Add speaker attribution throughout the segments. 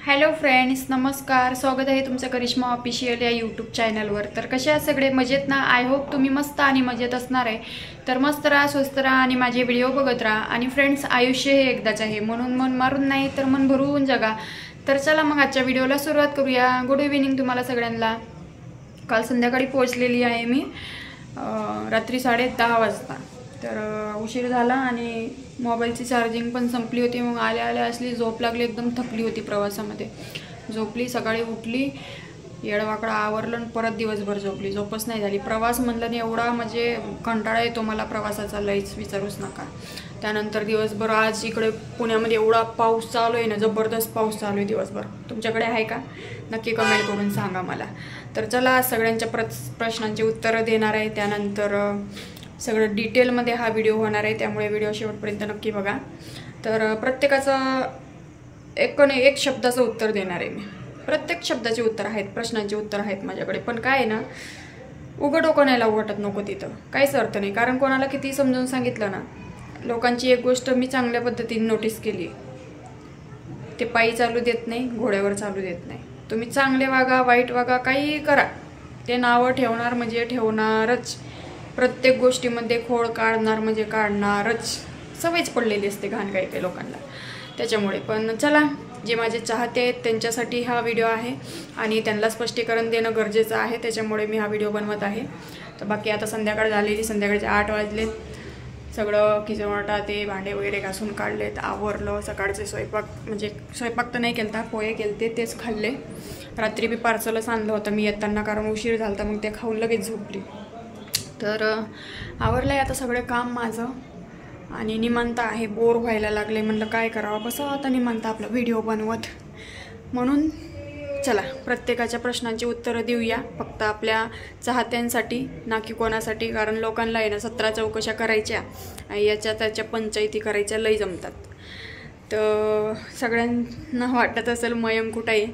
Speaker 1: Hello friends, नमस्कार. स्वागत आहे तुमचं करिश्मा ऑफिशियल या यूट्यूब चॅनलवर. तर कसे आहात सगळे? मजेत ना? आय होप तुम्ही मस्त आणि मजेत असणार आहे. तर मस्त राहा, स्वस्थ राहा आणि माझे व्हिडिओ बघत राहा. आणि फ्रेंड्स, आयुष्य हे एकदाच आहे, म्हणून मन मारून नाही तर मन भरून जगा. तर चला मग आजच्या व्हिडिओला सुरुवात करूया. गुड इव्हिनिंग तुम्हाला सगळ्यांना. काल संध्याकाळी पोहोचलेली आहे मी, रात्री 10:30 वाजता. तर उशीर झाला आणि मोबाईलची चार्जिंग पण संपली होती. मग आल्या आल्या असली झोप लागली, एकदम थकली होती प्रवासामध्ये. झोपली, सकाळी उठली, येडवाकडा आवरलं आणि परत दिवसभर झोपली. झोपच नाही झाली. प्रवास म्हणलं नाही, एवढा म्हणजे कंटाळा येतो मला प्रवासाचा, लईच विचारूच नका. त्यानंतर दिवसभर आज इकडे पुण्यामध्ये एवढा पाऊस चालू आहे ना, जबरदस्त पाऊस चालू आहे दिवसभर. तुमच्याकडे आहे का? नक्की कमेंट करून सांगा मला. तर चला, सगळ्यांच्या प्रश्नांची उत्तरं देणार आहे. त्यानंतर सगळं डिटेलमध्ये हा व्हिडिओ होणार आहे, त्यामुळे व्हिडिओ शेवटपर्यंत नक्की बघा. तर प्रत्येकाचं एक शब्दाचं उत्तर देणार आहे मी. प्रत्येक शब्दाचे उत्तर आहेत, प्रश्नांचे उत्तर आहेत माझ्याकडे. पण काय आहे ना, उघड डोकं नाही लावू वाटत नको तिथं, काहीच अर्थ नाही. कारण कोणाला किती समजून सांगितलं ना, लोकांची एक गोष्ट मी चांगल्या पद्धतीने नोटीस केली, ते पायी चालू देत नाही, घोड्यावर चालू देत नाही. तुम्ही चांगले वागा, वाईट वागा, काही करा, ते नावं ठेवणार म्हणजे ठेवणारच. प्रत्येक गोष्टीमध्ये खोड काढणार म्हणजे काढणारच. सवयच पडलेली असते घाण काही काही लोकांना. त्याच्यामुळे पण चला, जे माझे चाहते आहेत त्यांच्यासाठी हा व्हिडिओ आहे आणि त्यांना स्पष्टीकरण देणं गरजेचं आहे, त्याच्यामुळे मी हा व्हिडिओ बनवत आहे. तर बाकी आता संध्याकाळ झालेली, संध्याकाळचे 8 वाजलेत. सगळं किचनवाटा ते भांडे वगैरे घासून काढलेत, आवरलं. सकाळचे स्वयंपाक तर नाही केला, पोहे केलते, तेच खाल्ले. रात्री मी पार्सलच आणलं होतं मी येताना, कारण उशीर झाला तर मग ते खाऊन लगेच झोपली. तर आवरलं आहे आता सगळं काम माझं आणि निवांत आहे. बोर व्हायला लागले, म्हणलं काय करावं, बसा आता निवांत आपला व्हिडिओ बनवत. म्हणून चला, प्रत्येकाच्या प्रश्नांची उत्तरं देऊया, फक्त आपल्या चाहत्यांसाठी, ना की कोणासाठी. कारण लोकांना आहे ना 17 चौकशा करायच्या, याच्या त्याच्या पंचायती करायच्या लई जमतात. तर सगळ्यांना वाटत असेल मयंक कुठं आहे.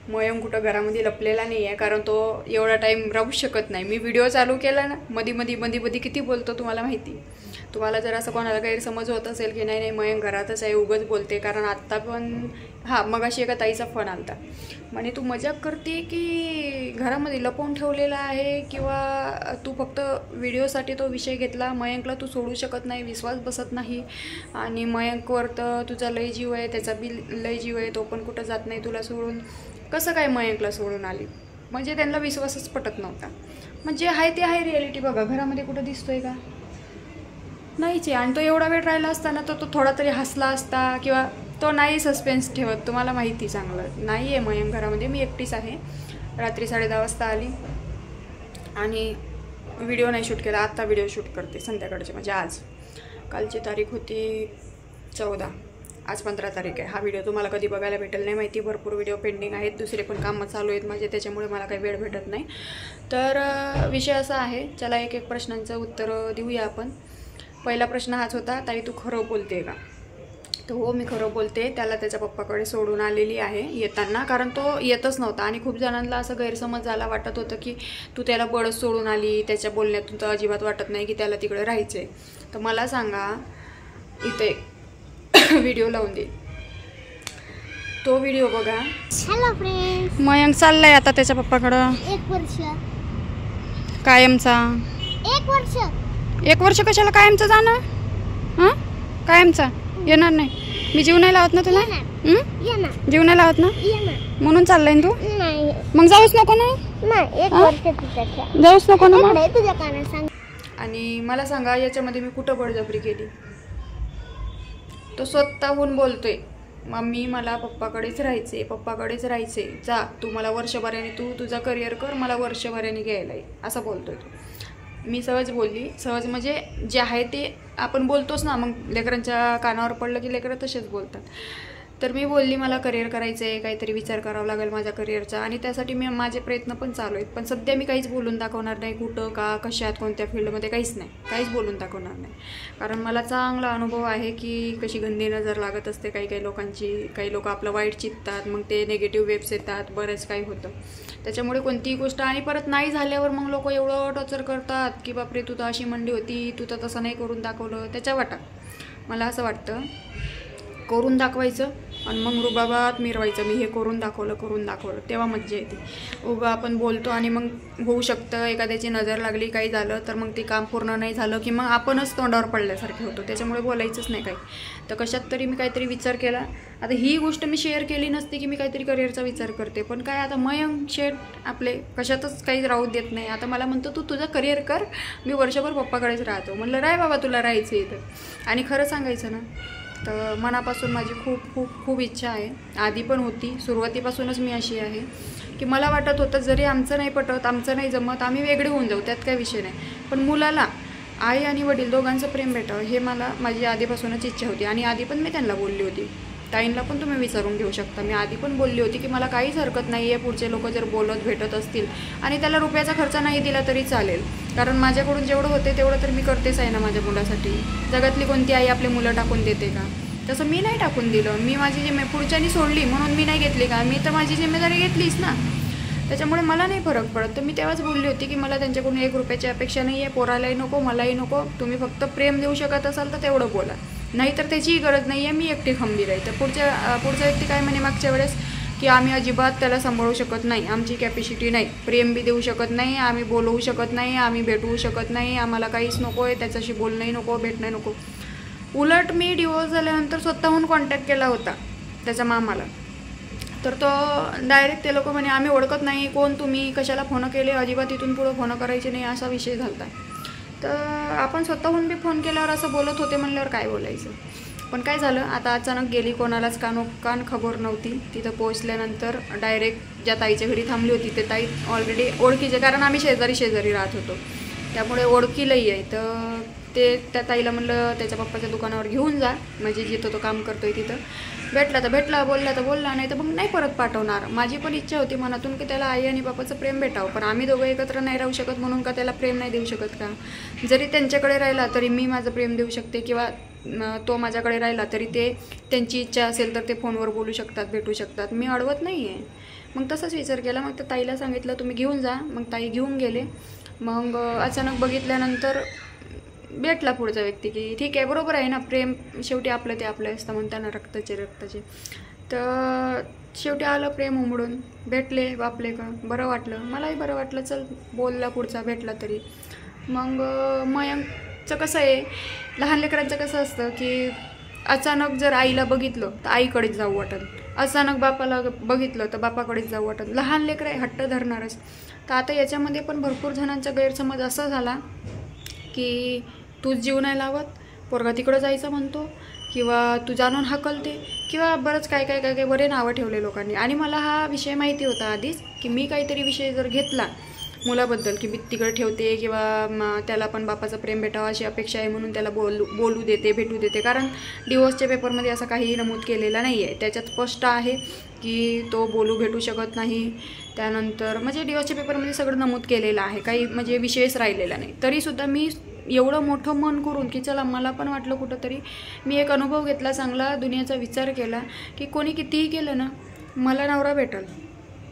Speaker 1: मयंक कुठं घरामध्ये लपलेला नाही आहे, कारण तो एवढा टाईम राहू शकत नाही. मी व्हिडिओ चालू केला ना, मध्ये किती बोलतो तुम्हाला माहिती. तुम्हाला जर असं कोणाला गैरसमज होत असेल की नाही मयंक घरातच आहे, उगाच बोलते. कारण आत्ता पण मगाशी एका ताईचा फोन आला, म्हणे तू मजाक करते की घरामध्ये लपवून ठेवलेला आहे, किंवा तू फक्त व्हिडिओसाठी तो विषय घेतला. मयंकला तू सोडू शकत नाही, विश्वास बसत नाही. आणि मयंकवर तर तुझा लय जीव आहे, त्याचा बी लय जीव आहे, तो पण कुठं जात नाही तुला सोडून. कसं काय मयंकला सोडून आली? म्हणजे त्यांना विश्वासच पटत नव्हता. म्हणजे आहे ते आहे रिॲलिटी. बघा, घरामध्ये कुठं दिसतोय का? नाहीच आहे. आणि तो एवढा वेळ राहिला असताना तो थोडा तरी हसला असता, किंवा तो नाही सस्पेन्स ठेवत. तुम्हाला माहिती चांगलं नाही आहे मयंक घरामध्ये. मी एकटीच आहे. रात्री 10:30 वाजता आली आणि व्हिडिओ नाही शूट केला. आत्ता व्हिडिओ शूट करते संध्याकाळचे. म्हणजे आज, कालची तारीख होती 14, आज 15 तारीख आहे. हा व्हिडिओ तुम्हाला कधी बघायला भेटेल नाही माहिती. भरपूर व्हिडिओ पेंडिंग आहेत, दुसरे पण कामं चालू आहेत माझे, त्याच्यामुळे मला काही वेळ भेटत नाही. तर विषय असा आहे, चला एक एक प्रश्नांचं उत्तर देऊया आपण. पहिला प्रश्न हाच होता, ताई तू खरं बोलते का? तर हो, मी खरं बोलते. त्याला त्याच्या पप्पाकडे सोडून आलेली आहे येताना, कारण तो येतच नव्हता. आणि खूप जणांना असं गैरसमज झाला, वाटत होतं की तू त्याला बळच सोडून आली, त्याच्या बोलण्यातून तर अजिबात वाटत नाही की त्याला तिकडे राहायचं आहे. तर मला सांगा, इथे व्हिडिओ लावून दे, तो व्हिडिओ बघा. मयंक चाललाय आता त्याच्या पप्पाकडं
Speaker 2: 1 वर्ष
Speaker 1: कायमचा. 1 वर्ष कशाला कायमचं जाणं? हां, कायमचा येणार नाही. मी जीव नाही लावत ना तुला, जीव नाही लावत ना, म्हणून चाललाय तू. मग जाऊच नको ना, जाऊच नको ना. आणि मला सांगा, याच्यामध्ये मी कुठं बळजबरी केली? तो स्वतःहून बोलतोय, मम्मी मला पप्पाकडेच राहायचे, जा तू, मला वर्षभराने तू तुझा करिअर कर, मला वर्षभराने घ्यायला आहे, असं बोलतोय तो. मी सहज बोलली, सहज म्हणजे जे आहे ते आपण बोलतोच ना. मग लेकरांच्या कानावर पडलं की लेकरं तसेच बोलतात. तर मी बोलली, मला करिअर करायचं आहे, काहीतरी विचार करावा लागेल माझ्या करिअरचा, आणि त्यासाठी माझे प्रयत्न पण चालू आहेत. पण सध्या मी काहीच बोलून दाखवणार नाही, कुठं का कशात कोणत्या फील्डमध्ये, काहीच बोलून दाखवणार नाही. कारण मला चांगला अनुभव आहे की कशी गंदी नजर लागत असते काही लोकांची. काही लोक आपलं वाईट चित्तात, मग ते निगेटिव्ह वेब्स येतात, बरेच काही होतं. त्याच्यामुळे कोणतीही गोष्ट, आणि परत नाही झाल्यावर मग लोक एवढं टॉर्चर करतात की बापरे तू तर अशी मंडी होती, तू तर तसं नाही करून दाखवलं. त्याच्या वाटा मला असं वाटतं, करून दाखवायचं, आणि मग रुबाबात मिरवायचं, मी हे करून दाखवलं, तेव्हा मज्जा येते. उगा आपण बोलतो आणि मग होऊ शकतं एखाद्याची नजर लागली, काही झालं तर मग ते काम पूर्ण नाही झालं की मग आपणच तोंडावर पडल्यासारखे होतो. त्याच्यामुळे बोलायचंच नाही काही. तर कशात तरी मी काहीतरी विचार केला. आता ही गोष्ट मी शेअर केली नसती की मी काहीतरी करिअरचा विचार करते, पण काय आता मयंक शेठ आपले कशातच काही राहू देत नाही. आता मला म्हणतो तू तुझं करिअर कर, मी वर्षभर पप्पाकडेच राहतो. म्हणलं राय बाबा, तुला राहायचं इथं. आणि खरं सांगायचं ना तर मनापासून माझी खूप खूप खूप इच्छा आहे. आधी पण होती, सुरुवातीपासूनच मी अशी आहे की मला वाटत होतं जरी आमचं नाही पटत, आमचं नाही जमत, आम्ही वेगळे होऊन जाऊ, त्यात काही विषय नाही, पण मुलाला आई आणि वडील दोघांचं प्रेम भेटावं हे माझी आधीपासूनच इच्छा होती. आणि आधी पण मी त्यांना बोलली होती, ताईंना पण तुम्ही विचारून घेऊ शकता, मी आधी पण बोलली होती की मला काहीच हरकत नाही आहे पुढचे लोक जर बोलत भेटत असतील आणि त्याला रुपयाचा खर्च नाही दिला तरी चालेल, कारण माझ्याकडून जेवढं होते तेवढं तर मी करतेच आहे ना माझ्या मुलासाठी. जगातली कोणती आई आपले मुलं टाकून देते का? तसं मी नाही टाकून दिलं, मी माझी पुढच्यानी सोडली म्हणून मी नाही घेतली का? मी तर माझी जिम्मेदारी घेतलीच ना. त्याच्यामुळे मला नाही फरक पडत. तर मी तेव्हाच बोलली होती की मला त्यांच्याकडून 1 रुपयाची अपेक्षा नाही आहे, पोरालाही नको मलाही नको, तुम्ही फक्त प्रेम देऊ शकत असाल तर तेवढं बोला, नाहीतर त्याचीही गरज नाही आहे, मी एकटी खंबीर आहे. तर पुढचा व्यक्ती काय म्हणे मागच्या वेळेस की आम्ही अजिबात त्याला सांभाळू शकत नाही, आमची कॅपॅसिटी नाही, प्रेम बी देऊ शकत नाही, आम्ही बोलवू शकत नाही, आम्ही भेटवू शकत नाही, आम्हाला काहीच नको आहे, त्याच्याशी बोलणंही नको, भेटणं नको. उलट मी डिवोर्स झाल्यानंतर स्वतःहून कॉन्टॅक्ट केला होता त्याच्या मामाला. तर तो डायरेक्ट ते लोक म्हणे आम्ही ओळखत नाही, कोण तुम्ही, कशाला फोन केले, अजिबात इथून पुढं फोन करायचे नाही, असा विषय झाला. तर आपण स्वतःहून बी फोन केल्यावर असं बोलत होते म्हणल्यावर काय बोलायचं. पण काय झालं, आता अचानक गेली, कोणालाच कान खबर नव्हती. तिथं पोहोचल्यानंतर डायरेक्ट ज्या ताईच्या घरी थांबली होती ते ताई ऑलरेडी ओळखीचे, कारण आम्ही शेजारी राहत होतो त्यामुळे ओळखीलाही आहे. तर त्या ताईला म्हणलं त्याच्या पप्पाच्या दुकानावर घेऊन जा, म्हणजे जिथं तो काम करतोय तिथं. भेटला तर भेटला, बोलला तर बोलला, नाही तर मग नाही परत पाठवणार. माझी पण इच्छा होती मनातून की त्याला आई आणि बापाचं प्रेम भेटावं, पण आम्ही दोघं एकत्र नाही राहू शकत म्हणून का त्याला प्रेम नाही देऊ शकत का? जरी त्यांच्याकडे राहिला तरी मी माझं प्रेम देऊ शकते, किंवा तो माझ्याकडे राहिला तरी ते त्यांची इच्छा असेल तर ते फोनवर बोलू शकतात, भेटू शकतात, मी अडवत नाही आहे. मग तसाच विचार केला. मग त्या ताईला सांगितलं तुम्ही घेऊन जा. मग ताई घेऊन गेले. मग अचानक बघितल्यानंतर भेटला पुढचा व्यक्ती की ठीक आहे, बरोबर आहे ना, प्रेम शेवटी आपलं ते आपलं असतं म्हणताना, रक्ताचे. तर शेवटी आलं प्रेम उमडून, भेटले, बापले का बरं वाटलं, मलाही बरं वाटलं. चल बोलला पुढचा, भेटला तरी. मग मयंकचं कसं आहे, लहान लेकरांचं कसं असतं की अचानक जर आईला बघितलं तर आईकडेच जाऊ वाटत, अचानक बापाला बघितलं तर बापाकडेच जाऊ वाटत. लहान लेकर आहे, हट्ट धरणारच. तर आता याच्यामध्ये पण भरपूर जणांचा गैरसमज असा झाला की तूच जीव नाही लावत, पोरगा तिकडं जायचं म्हणतो, किंवा तू जाणून हाकलते, किंवा बरंच काय बरे नावं ठेवले लोकांनी. आणि मला हा विषय माहिती होता आधीच की मी काहीतरी विषय जर घेतला मुलाबद्दल की मी तिकडे ठेवते, किंवा त्याला पण बापाचं प्रेम भेटावं अशी अपेक्षा आहे म्हणून त्याला बोलू देते, भेटू देते. कारण डिवोर्सच्या पेपरमध्ये असं काहीही नमूद केलेलं नाही आहे. त्याच्यात स्पष्ट आहे की तो बोलू भेटू शकत नाही. त्यानंतर म्हणजे डिवोर्सच्या पेपरमध्ये सगळं नमूद केलेलं आहे, काही म्हणजे विषयच राहिलेला नाही. तरीसुद्धा मी एवढं मोठं मन करून की चला, मला पण वाटलं कुठंतरी मी एक अनुभव घेतला चांगला, दुनियाचा विचार केला की कोणी कितीही केलं ना, मला नवरा भेटल,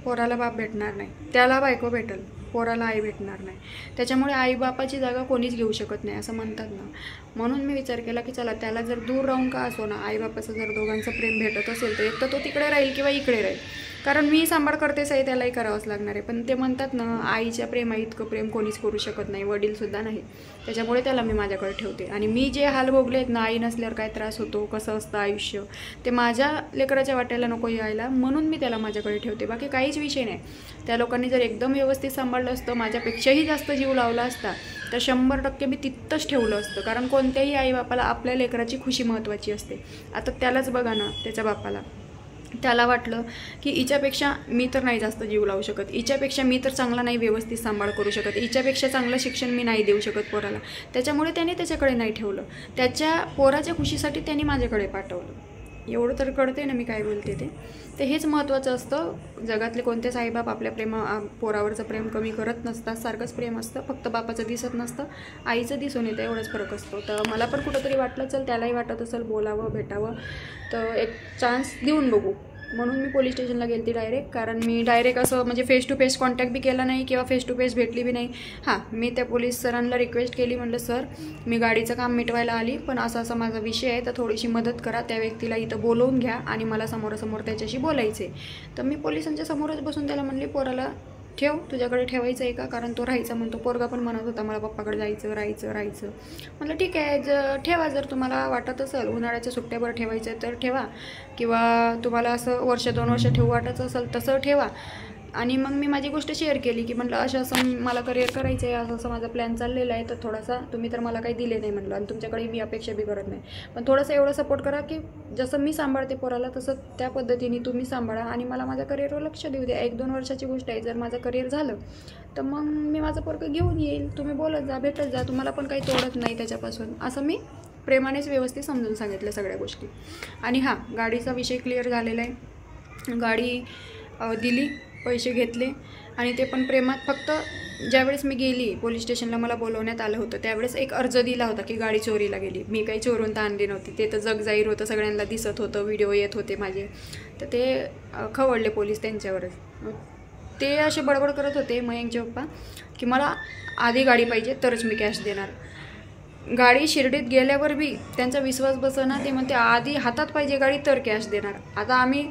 Speaker 1: पोराला बाप भेटणार नाही, त्याला बायको भेटल, पोराला आई भेटणार नाही. त्याच्यामुळे आईबापाची जागा कोणीच घेऊ शकत नाही असं म्हणतात ना. म्हणून मी विचार केला की चला, त्याला जर दूर राहून का असो ना, आईबापाचं जर दोघांचं प्रेम भेटत असेल तर एक तर तो तिकडे राहील किंवा इकडे राहील, कारण मी सांभाळ करतेच आहे, त्यालाही करावंच लागणार आहे. पण ते म्हणतात ना, आईच्या प्रेमा इतकं प्रेम कोणीच करू शकत नाही, वडीलसुद्धा नाही. त्याच्यामुळे त्याला मी माझ्याकडे ठेवते. आणि मी जे हाल भोगले आहेत ना, आई नसल्यावर काय त्रास होतो, कसं असतं आयुष्य, ते माझ्या लेकराच्या वाट्याला नको यायला, म्हणून मी त्याला माझ्याकडे ठेवते. बाकी काहीच विषय नाही. त्या लोकांनी जर एकदम व्यवस्थित सांभाळलं असतं, माझ्यापेक्षाही जास्त जीव लावला असता, तर 100% मी तिथंच ठेवलं असतं. कारण कोणत्याही आईबापाला आपल्या लेकराची खुशी महत्त्वाची असते. आता त्यालाच बघा ना, त्याच्या बापाला त्याला वाटलं की हिच्यापेक्षा मी तर नाही जास्त जीव लावू शकत, हिच्यापेक्षा मी तर चांगला नाही व्यवस्थित सांभाळ करू शकत, हिच्यापेक्षा चांगलं शिक्षण मी नाही देऊ शकत पोराला. त्याच्यामुळे त्याने त्याच्याकडे नाही ठेवलं, त्याच्या पोराच्या खुशीसाठी त्याने माझ्याकडे पाठवलं. एवढं तर कळते ना मी काय बोलते ते. तर हेच महत्त्वाचं असतं. जगातले कोणतेच आईबाप आपल्या पोरावरचं प्रेम कमी करत नसतात, सारखंच प्रेम असतं, फक्त बापाचं दिसत नसतं, आईचं दिसून येतं, एवढंच फरक असतो. तर मला पण कुठंतरी वाटलं चल त्यालाही वाटत असेल बोलावं भेटावं, तर एक चान्स देऊन बघू. म्हणून मी पोलीस स्टेशनला गेली डायरेक्ट. कारण मी डायरेक्ट असं म्हणजे फेस टू फेस कॉन्टॅक्ट बी केला नाही किंवा फेस टू फेस भेटली बी नाही. हां, मी त्या पोलीस सरांना रिक्वेस्ट केली, म्हटलं सर मी गाडीचं काम मिटवायला आली, पण असा असा माझा विषय आहे, तर थोडीशी मदत करा, त्या व्यक्तीला इथं बोलवून घ्या आणि मला समोरासमोर त्याच्याशी बोलायचं आहे. तर मी पोलिसांच्या समोरच बसून त्याला म्हणले पोराला ठेव, तुझ्याकडे ठेवायचं आहे का, कारण तो राहायचा म्हणतो. पोरगा पण म्हणत होता मला पप्पाकडे राहायचं. म्हटलं ठीक आहे, ठेवा, जर तुम्हाला वाटत असेल उन्हाळ्याच्या सुट्ट्यावर ठेवायचं तर ठेवा, किंवा तुम्हाला असं 1-2 वर्ष ठेवू वाटत असेल तसं ठेवा. आणि मग मी माझी गोष्ट शेअर केली की म्हटलं असं मला करिअर करायचं आहे, असं माझा प्लॅन चाललेला आहे, तर थोडासा तुम्ही तर मला काही दिले नाही म्हटलं, आणि तुमच्याकडे मी अपेक्षा बी करत नाही, पण थोडंसं एवढं सपोर्ट करा की जसं मी सांभाळते पोराला तसं त्या पद्धतीने तुम्ही सांभाळा आणि मला माझ्या करिअरवर लक्ष देऊ द्या. 1-2 वर्षाची गोष्ट आहे, जर माझं करिअर झालं तर मग मी माझं पोरगं घेऊन येईल, तुम्ही बोलत जा, भेटत जा, तुम्हाला पण काही तोडत नाही त्याच्यापासून, असं मी प्रेमानेच व्यवस्थित समजून सांगितलं सगळ्या गोष्टी. आणि हां, गाडीचा विषय क्लिअर झालेला आहे. गाडी दिली, पैसे घेतले आणि ते पण प्रेमात. फक्त ज्यावेळेस मी गेली पोलीस स्टेशनला, मला बोलवण्यात आलं होतं, त्यावेळेस एक अर्ज दिला होता की गाडी चोरीला गेली. मी काही चोरून तर आणली नव्हती, ते तर जगजाहीर होतं, सगळ्यांना दिसत होतं, व्हिडिओ येत होते माझे, तर ते खवळले पोलीस त्यांच्यावरच. ते असे बडबड करत होते मयंकचे पप्पा की मला आधी गाडी पाहिजे तरच मी कॅश देणार. गाडी शिर्डीत गेल्यावर बी त्यांचा विश्वास बसना, ते म्हणते आधी हातात पाहिजे गाडी तर कॅश देणार. आता आम्ही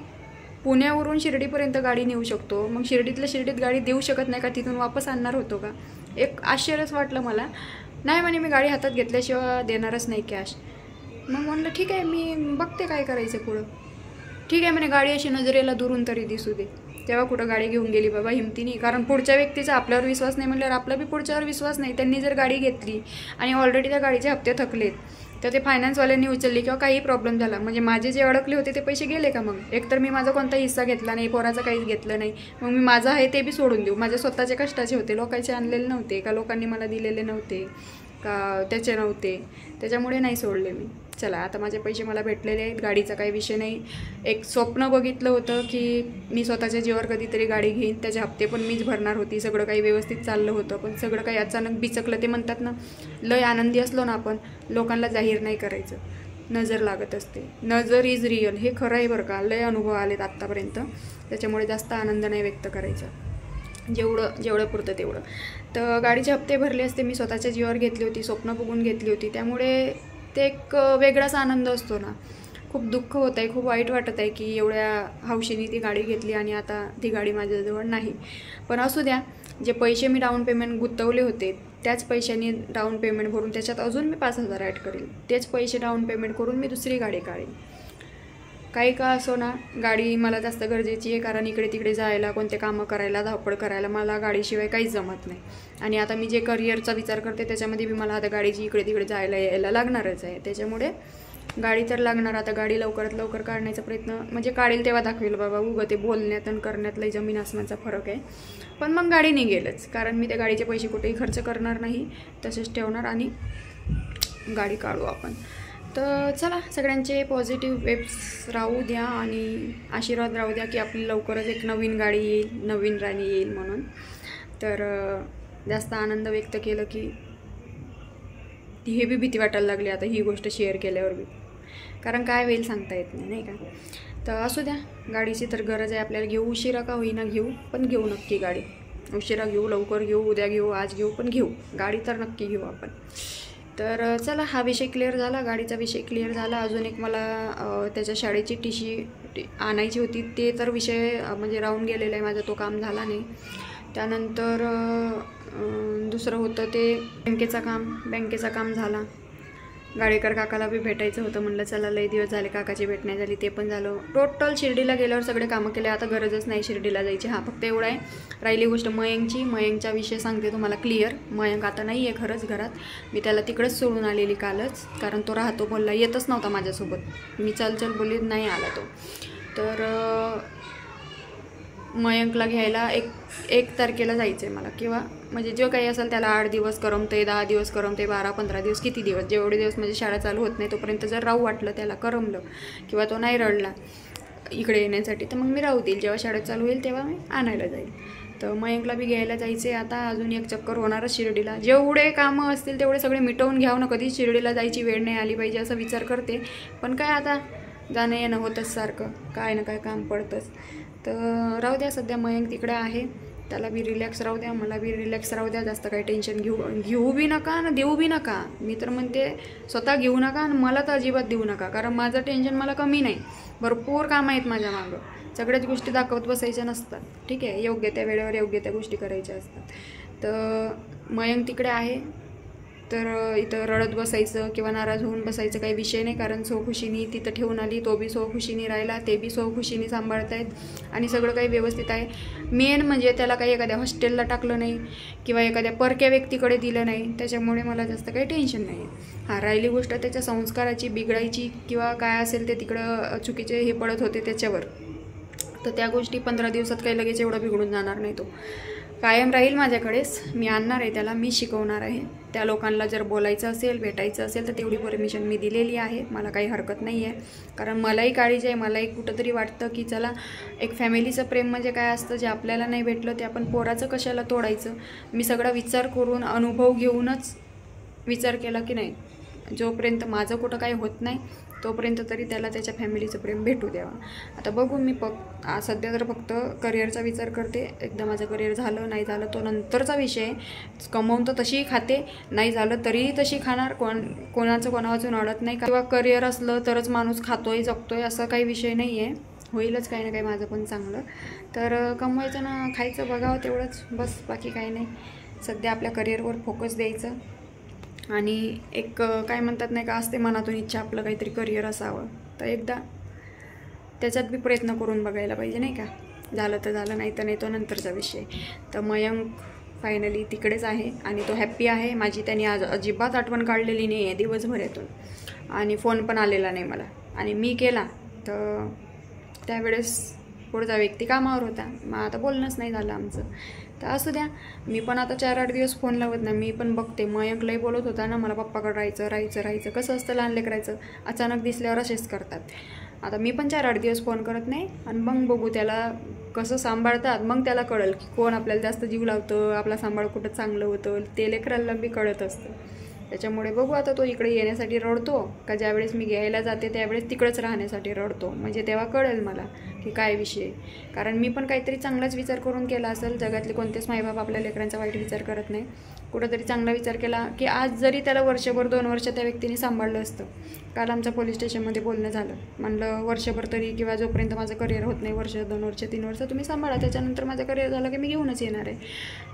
Speaker 1: पुण्यावरून शिर्डीपर्यंत गाडी नेऊ शकतो, मग शिर्डीतल्या शिर्डीत गाडी देऊ शकत नाही का, तिथून वापस आणणार होतो का? एक आश्चर्यच वाटलं मला. नाही म्हणे मी गाडी हातात घेतल्याशिवाय देणारच नाही कॅश. मग म्हणलं ठीक आहे, मी बघते काय करायचं पुढं. ठीक आहे म्हणे, गाडी अशी नजरेला दुरून तरी दिसू दे. तेव्हा कुठं गाडी घेऊन गेली बाबा हिमतीने, कारण पुढच्या व्यक्तीचा आपल्यावर विश्वास नाही म्हटल्यावर आपला बी पुढच्यावर विश्वास नाही. त्यांनी जर गाडी घेतली आणि ऑलरेडी त्या गाडीचे हप्ते थकलेत, तर ते फायनान्सवाल्यांनी उचलली किंवा काही प्रॉब्लेम झाला, म्हणजे माझे जे अडकले होते ते पैसे गेले का? मग एकतर मी माझा कोणता हिस्सा घेतला नाही, पोराचा काहीच घेतलं नाही, मग मी माझं आहे ते बी सोडून देऊ. माझे स्वतःचे कष्टाचे होते, लोकांचे आणलेले नव्हते का, लोकांनी मला दिलेले नव्हते का, त्याचे नव्हते, त्याच्यामुळे नाही सोडले मी. चला आता माझे पैसे मला भेटलेले आहेत, गाडीचा काही विषय नाही. एक स्वप्न बघितलं होतं की मी स्वतःच्या जीवावर कधीतरी गाडी घेईन, त्याचे हप्ते पण मीच भरणार होती, सगळं काही व्यवस्थित चाललं होतं, पण सगळं काही अचानक बिचकलं. ते म्हणतात ना, लय आनंदी असलो ना आपण, लोकांना जाहीर नाही करायचं, नजर लागत असते. नजर इज रिअल, हे खरं आहे बरं का. लय अनुभव आलेत आत्तापर्यंत, त्याच्यामुळे जास्त आनंद नाही व्यक्त करायचा, जेवढं पुरतं तेवढं. तर गाडीचे हप्ते भरले असते, मी स्वतःच्या जीवावर घेतली होती, स्वप्न बघून घेतली होती, त्यामुळे ते एक वेगळाच आनंद असतो ना. खूप दुःख होत आहे, खूप वाईट वाटत आहे की एवढ्या हौशीने ती गाडी घेतली आणि आता ती गाडी माझ्याजवळ नाही. पण असू द्या, जे पैसे मी डाऊन पेमेंट गुंतवले होते त्याच पैशांनी डाऊन पेमेंट भरून त्याच्यात अजून मी 5,000 ॲड करेल, तेच पैसे डाऊन पेमेंट करून मी दुसरी गाडी काढेल. काही का असो ना, गाडी मला जास्त गरजेची आहे, कारण इकडे तिकडे जायला, कोणते कामं करायला, धावपळ करायला मला गाडीशिवाय काहीच जमत नाही. आणि आता मी जे करिअरचा विचार करते त्याच्यामध्ये बी मला आता गाडीची इकडे तिकडे जायला यायला लागणारच आहे, त्याच्यामुळे गाडी तर लागणार. आता गाडी लवकरात लवकर काढण्याचा प्रयत्न, म्हणजे काढेल तेव्हा दाखवेल बाबा, उगं ते बोलण्यात आणि करण्यात लई जमीन आसमानचा फरक आहे. पण मग गाडी निघेलच, कारण मी त्या गाडीचे पैसे कुठेही खर्च करणार नाही, तसेच ठेवणार आणि गाडी काढू आपण. तर चला, सगळ्यांचे पॉझिटिव्ह वेब्स राहू द्या आणि आशीर्वाद राहू द्या की आपली लवकरच एक नवीन गाडी येईल, नवीन राणी येईल म्हणून. तर जास्त आनंद व्यक्त केलं की हे बी भीती वाटायला लागली आता ही गोष्ट शेअर केल्यावर बी, कारण काय होईल सांगता येत नाही, नाही का. तर असू द्या, गाडीची तर गरज आहे आपल्याला, घेऊ उशिरा का होईना घेऊ, पण घेऊ नक्की गाडी. उशिरा घेऊ, लवकर घेऊ, उद्या घेऊ, आज घेऊ, पण घेऊ गाडी तर नक्की घेऊ आपण. तर चला, हा विषय क्लिअर झाला, गाडीचा विषय क्लिअर झाला. अजून एक मला त्याच्या शाळेची टी आणायची होती, ते तर विषय म्हणजे राहून गेलेला आहे माझा, तो काम झाला नाही. त्यानंतर दुसरं होतं ते बँकेचा काम झाला. गाडेकर काकाला बी भेटायचं होतं, म्हणलं चला लई दिवस झाले काकाची भेट नाही झाली, ते पण झालं. टोटल शिर्डीला गेल्यावर सगळे कामं केले, आता गरजच नाही शिर्डीला जायची. हां, फक्त एवढं आहे, राहिली गोष्ट मयंकचा विषय सांगते तुम्हाला क्लिअर. मयंक आता नाही आहे खरंच घरात, मी त्याला तिकडेच सोडून आलेली कालच, कारण तो राहतो बोलला, येतच नव्हता माझ्यासोबत, मी चल बोलली, नाही आला तो. तर मयंकला घ्यायला एक तारखेला जायचं आहे मला, किंवा म्हणजे जो काही असेल त्याला 8 दिवस करमते, 10 दिवस करमते, 12-15 दिवस, किती दिवस, जेवढे दिवस म्हणजे शाळा चालू होत नाही तोपर्यंत जर राहू वाटलं, त्याला करमलं किंवा तो नाही रडला इकडे येण्यासाठी, तर मग मी राहू देईल. जेव्हा शाळा चालू होईल तेव्हा मी आणायला जाईल. तर मयंकला बी घ्यायला जायचं आहे आता. अजून एक चक्कर होणारच शिर्डीला, जेवढे कामं असतील तेवढे सगळे मिटवून घ्यावं ना, कधीच शिर्डीला जायची वेळ नाही आली पाहिजे असा विचार करते. पण काय आता जाणं येणं होतंच सारखं, काय ना काय काम पडतंच. तर राहू द्या, सध्या मयंक तिकडे आहे, त्याला बी रिलॅक्स राहू द्या, मला बी रिलॅक्स राहू द्या. जास्त काही टेन्शन घेऊ बी नका आणि देऊ बी नका. मी तर म्हणते स्वतः घेऊ नका आणि मला तर अजिबात देऊ नका, कारण माझं टेन्शन मला कमी नाही. भरपूर कामं आहेत माझ्या मागं, सगळ्याच गोष्टी दाखवत बसायच्या नसतात. ठीक आहे, योग्य त्या वेळेवर योग्य त्या गोष्टी करायच्या असतात. तर मयंक तिकडे आहे, तर इथं रडत बसायचं किंवा नाराज होऊन बसायचं काही विषय नाही, कारण स्वखुशीने तिथं ठेवून आली, तो बी स्वखुशीने राहिला, ते बी स्वखुशीने सांभाळतायत आणि सगळं काही व्यवस्थित आहे. मेन म्हणजे त्याला काही एखाद्या हॉस्टेलला टाकलं नाही किंवा एखाद्या परक्या व्यक्तीकडे दिलं नाही, त्याच्यामुळे मला जास्त काही टेन्शन नाही. हां, राहिली गोष्ट त्याच्या संस्काराची, बिघडायची किंवा काय असेल ते तिकडं चुकीचे हे पडत होते त्याच्यावर, तर त्या गोष्टी 15 दिवसात काही लगेच एवढं बिघडून जाणार नाही. तो कायम राहील माझ्याकडेच, मी आणणार आहे त्याला, मी शिकवणार आहे. त्या लोकांना जर बोलायचं असेल, भेटायचं असेल तर तेवढी परमिशन मी दिलेली आहे, मला काही हरकत नाही आहे. कारण मलाही काळजी आहे, मलाही कुठंतरी वाटतं की चला, एक फॅमिलीचं प्रेम म्हणजे काय असतं, जे आपल्याला नाही भेटलं ते आपण पोराचं कशाला तोडायचं. मी सगळा विचार करून, अनुभव घेऊनच विचार केला की नाही, जोपर्यंत माझं कुठं काही होत नाही तोपर्यंत तरी त्याला त्याच्या फॅमिलीचं प्रेम भेटू द्यावा. आता बघू, मी सध्या तर फक्त करिअरचा विचार करते. एकदा माझं करिअर झालं, नाही झालं तो नंतरचा विषय. कमवून तर तशीही खाते, नाही झालं तरीही तशी खाणार, कोणाचं कोणावाचून अडत नाही. किंवा करिअर असलं तरच माणूस खातोय जगतोय असं काही विषय नाही आहे, होईलच काही ना काही माझं पण चांगलं. तर कमवायचं ना खायचं बघावं तेवढंच बस, बाकी काही नाही. सध्या आपल्या करिअरवर फोकस द्यायचं आणि एक काय म्हणतात नाही का, असते मनातून इच्छा आपलं काहीतरी करिअर असावं, तर एकदा त्याच्यात बी प्रयत्न करून बघायला पाहिजे नाही का. झालं तर झालं, नाही तर नाही, तो नंतरचा विषय. तर मयंक फायनली तिकडेच आहे आणि तो हॅप्पी आहे. माझी त्यांनी आज अजिबात आठवण काढलेली नाही आहे दिवसभरातून, आणि फोन पण आलेला नाही मला, आणि मी केला तर त्यावेळेस पुढचा व्यक्ती कामावर होता, मग आता बोलणंच नाही झालं आमचं. तर असू द्या, मी पण आता 4-8 दिवस फोन लावत नाही. मी पण बघते, मयंकलाही बोलत होता ना मला, पप्पाकडे राहायचं. कसं असतं लहान लेकरायचं, अचानक दिसल्यावर असेच करतात. आता मी पण 4-8 दिवस फोन करत नाही, आणि मग बघू त्याला कसं सांभाळतात, मग त्याला कळेल की कोण आपल्याला जास्त जीव लावतं, आपला सांभाळ कुठं चांगलं होतं, ते लेकराला बी कळत असतं. त्याच्यामुळे बघू आता तो इकडे येण्यासाठी रडतो का ज्यावेळेस मी घ्यायला जाते त्यावेळेस तिकडंच राहण्यासाठी रडतो, म्हणजे तेव्हा कळेल मला की काय विषय. कारण मी पण काहीतरी चांगलाच विचार करून केला असेल. जगातले कोणतेच मायबाप आपल्या लेकरांचा वाईट विचार करत नाही. कुठंतरी चांगला विचार केला की आज जरी त्याला वर्षभर 2 वर्ष त्या व्यक्तीने सांभाळलं असतं. काल आमचं पोलीस स्टेशनमध्ये बोलणं झालं, म्हणलं वर्षभर तरी किंवा जोपर्यंत माझं करिअर होत नाही, वर्ष 2 वर्ष 3 वर्ष तुम्ही सांभाळा, त्याच्यानंतर माझं करिअर झालं की मी घेऊनच येणार आहे.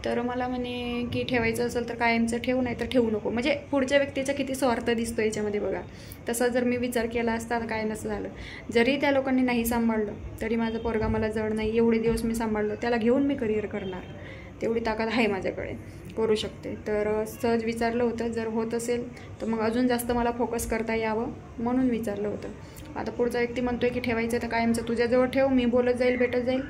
Speaker 1: तर मला म्हणे की ठेवायचं असेल तर कायमचं ठेवू, नाही तर ठेवू नको. म्हणजे पुढच्या व्यक्तीचा किती स्वार्थ दिसतो याच्यामध्ये बघा. तसा जर मी विचार केला असता काय नसं झालं. जरी त्या लोकांनी नाही सांभाळलं तरी माझा पोरगा मला जड नाही, एवढे दिवस मी सांभाळलं, त्याला घेऊन मी करिअर करणार, तेवढी ताकद आहे माझ्याकडे, करू शकते. तर सहज विचारलं होतं, जर होत असेल तर मग अजून जास्त मला फोकस करता यावं म्हणून विचारलं होतं. आता पुढचा व्यक्ती म्हणतोय की ठेवायचं आहे तर कायमचं तुझ्याजवळ ठेव, मी बोलत जाईल भेटत जाईल,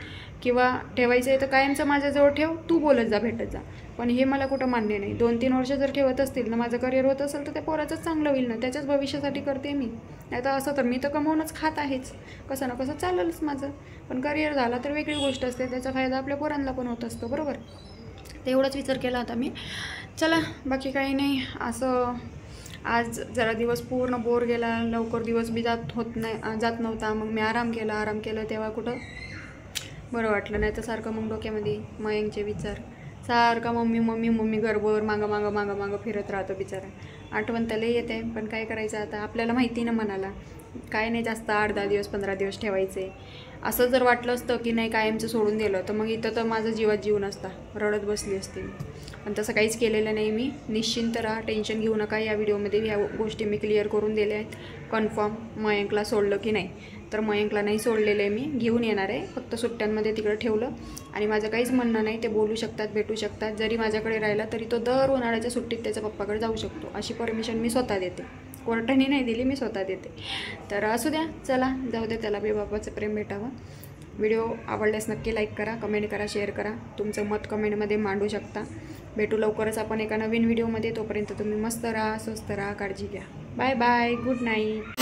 Speaker 1: किंवा ठेवायचं आहे तर कायमचं माझ्याजवळ ठेव, तू बोलत जा भेटत जा. पण हे मला कुठं मान्य नाही. 2-3 वर्ष जर ठेवत असतील ना, माझं करिअर होत असेल तर त्या पोराचंच चांगलं होईल ना, त्याच्याच भविष्यासाठी करते मी. नाही तर असं तर मी तर कमवूनच खात आहेच, कसं ना कसं चालेलच माझं. पण करिअर झाला तर वेगळी गोष्ट असते, त्याचा फायदा आपल्या पोरांना पण होत असतो, बरोबर. तेवढाच विचार केला होता मी. चला बाकी काही नाही. असं आज जरा दिवस पूर्ण बोर गेला, लवकर दिवस बी जात नव्हता. मग मी आराम केलं तेव्हा कुठं बरं वाटलं. नाही तर सारखं मग डोक्यामध्ये मयंकचे विचार, सारखा मम्मी घरभर मागं फिरत राहतो बिचारा. आठवण त्याला येते, पण काय करायचं आता, आपल्याला माहिती ना मनाला काय नाही जास्त 8-10 दिवस 15 दिवस ठेवायचे. असं जर वाटलं असतं की नाही कायमचं सोडून दिलं तर मग इथं तर माझा जीवात जीव नसता, रडत बसली असते. पण तसं काहीच केलेलं नाही मी. निश्चिंत राहा, टेन्शन घेऊ नका. या व्हिडिओमध्ये ह्या गोष्टी मी क्लिअर करून दिल्या आहेत. कन्फर्म मयंकला सोडलं की नाही, तर मयंकला नाही सोडलेलं आहे मी, घेऊन येणार आहे. फक्त सुट्ट्यांमध्ये तिकडं ठेवलं आणि माझं काहीच म्हणणं नाही, ते बोलू शकतात, भेटू शकतात. जरी माझ्याकडे राहिला तरी तो दर उन्हाळ्याच्या सुट्टीत त्याच्या पप्पाकडे जाऊ शकतो, अशी परमिशन मी स्वतः देते. कोर्टाने नाही दिली, मी स्वतः देते. तर असू द्या, चला जाऊ दे, त्याला बी बाबाचं प्रेम भेटावं. व्हिडिओ आवडल्यास नक्की लाईक करा, कमेंट करा, शेअर करा. तुमचं मत कमेंटमध्ये मांडू शकता. भेटू लवकरच आपण एका नवीन व्हिडिओमध्ये. तोपर्यंत तुम्ही मस्त राहा, स्वस्त राहा, काळजी घ्या. Bye bye, good night.